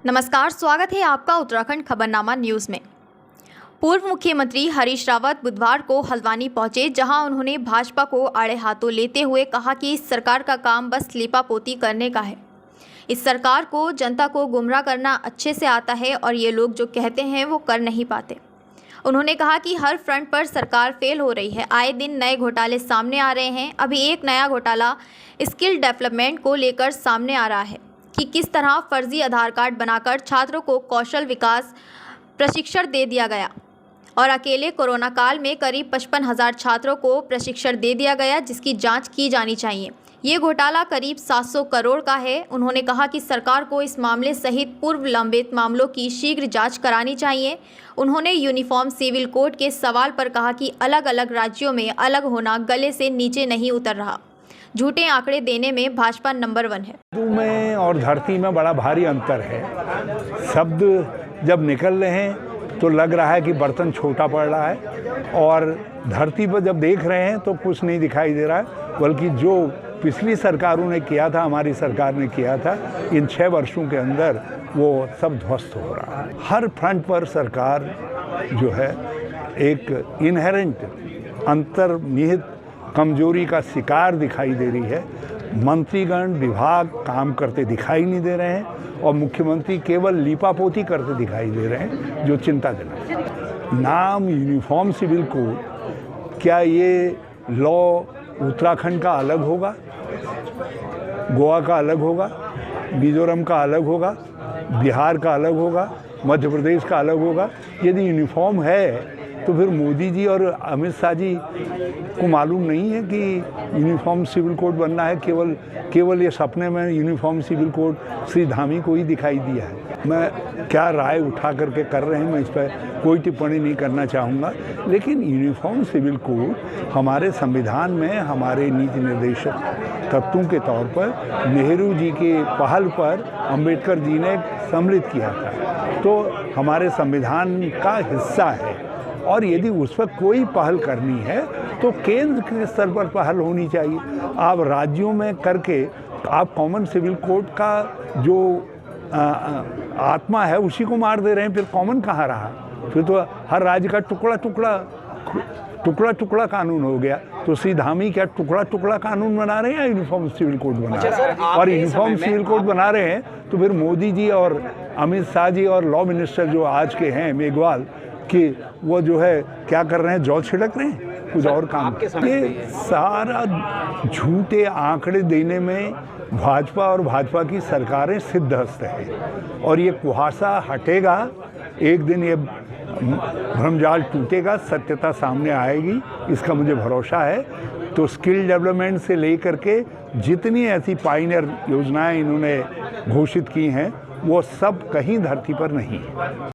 नमस्कार, स्वागत है आपका उत्तराखंड खबरनामा न्यूज़ में। पूर्व मुख्यमंत्री हरीश रावत बुधवार को हल्द्वानी पहुंचे, जहां उन्होंने भाजपा को आड़े हाथों लेते हुए कहा कि इस सरकार का काम बस लीपापोती करने का है। इस सरकार को जनता को गुमराह करना अच्छे से आता है और ये लोग जो कहते हैं वो कर नहीं पाते। उन्होंने कहा कि हर फ्रंट पर सरकार फेल हो रही है। आए दिन नए घोटाले सामने आ रहे हैं। अभी एक नया घोटाला स्किल डेवलपमेंट को लेकर सामने आ रहा है कि किस तरह फर्जी आधार कार्ड बनाकर छात्रों को कौशल विकास प्रशिक्षण दे दिया गया और अकेले कोरोना काल में करीब 55,000 छात्रों को प्रशिक्षण दे दिया गया, जिसकी जांच की जानी चाहिए। ये घोटाला करीब 700 करोड़ का है। उन्होंने कहा कि सरकार को इस मामले सहित पूर्व लंबित मामलों की शीघ्र जांच करानी चाहिए। उन्होंने यूनिफॉर्म सिविल कोड के सवाल पर कहा कि अलग अलग राज्यों में अलग होना गले से नीचे नहीं उतर रहा। झूठे आंकड़े देने में भाजपा नंबर 1 है। में और धरती में बड़ा भारी अंतर है। शब्द जब निकल रहे हैं तो लग रहा है कि बर्तन छोटा पड़ रहा है, और धरती पर जब देख रहे हैं तो कुछ नहीं दिखाई दे रहा है, बल्कि जो पिछली सरकारों ने किया था, हमारी सरकार ने किया था, इन 6 वर्षों के अंदर वो सब ध्वस्त हो रहा है। हर फ्रंट पर सरकार जो है एक इनहेरेंट अंतर्निहित कमजोरी का शिकार दिखाई दे रही है। मंत्रीगण विभाग काम करते दिखाई नहीं दे रहे हैं और मुख्यमंत्री केवल लीपापोती करते दिखाई दे रहे हैं, जो चिंताजनक है। नाम यूनिफॉर्म सिविल कोड, क्या ये लॉ उत्तराखंड का अलग होगा, गोवा का अलग होगा, मिजोरम का अलग होगा, बिहार का अलग होगा, मध्य प्रदेश का अलग होगा? यदि यूनिफॉर्म है तो फिर मोदी जी और अमित शाह जी को मालूम नहीं है कि यूनिफॉर्म सिविल कोड बनना है? केवल ये सपने में uniform civil code Shri Dhami को ही दिखाई दिया है। मैं क्या राय उठा करके कर रहे हैं, मैं इस पर कोई टिप्पणी नहीं करना चाहूँगा, लेकिन यूनिफॉर्म सिविल कोड हमारे संविधान में हमारे नीति निर्देशक तत्वों के तौर पर नेहरू जी के पहल पर अम्बेडकर जी ने सम्मिलित किया था, तो हमारे संविधान का हिस्सा है। और यदि उस पर कोई पहल करनी है तो केंद्र के स्तर पर पहल होनी चाहिए। आप राज्यों में करके आप कॉमन सिविल कोड का जो आत्मा है उसी को मार दे रहे हैं, फिर कॉमन कहाँ रहा? फिर तो हर राज्य का टुकड़ा टुकड़ा कानून हो गया। तो श्री धामी क्या टुकड़ा टुकड़ा कानून बना रहे हैं या यूनिफॉर्म सिविल कोड बना रहे हैं? और यूनिफॉर्म सिविल कोड बना रहे हैं तो फिर मोदी जी और अमित शाह जी और लॉ मिनिस्टर जो आज के हैं मेघवाल, कि वो जो है क्या कर रहे हैं, जौ छिड़क रहे हैं, कुछ और काम। ये सारा झूठे आंकड़े देने में भाजपा और भाजपा की सरकारें सिद्धहस्त हैं, और ये कुहासा हटेगा, एक दिन ये भ्रमजाल टूटेगा, सत्यता सामने आएगी, इसका मुझे भरोसा है। तो स्किल डेवलपमेंट से लेकर के जितनी ऐसी पायनियर योजनाएं इन्होंने घोषित की हैं, वो सब कहीं धरती पर नहीं है।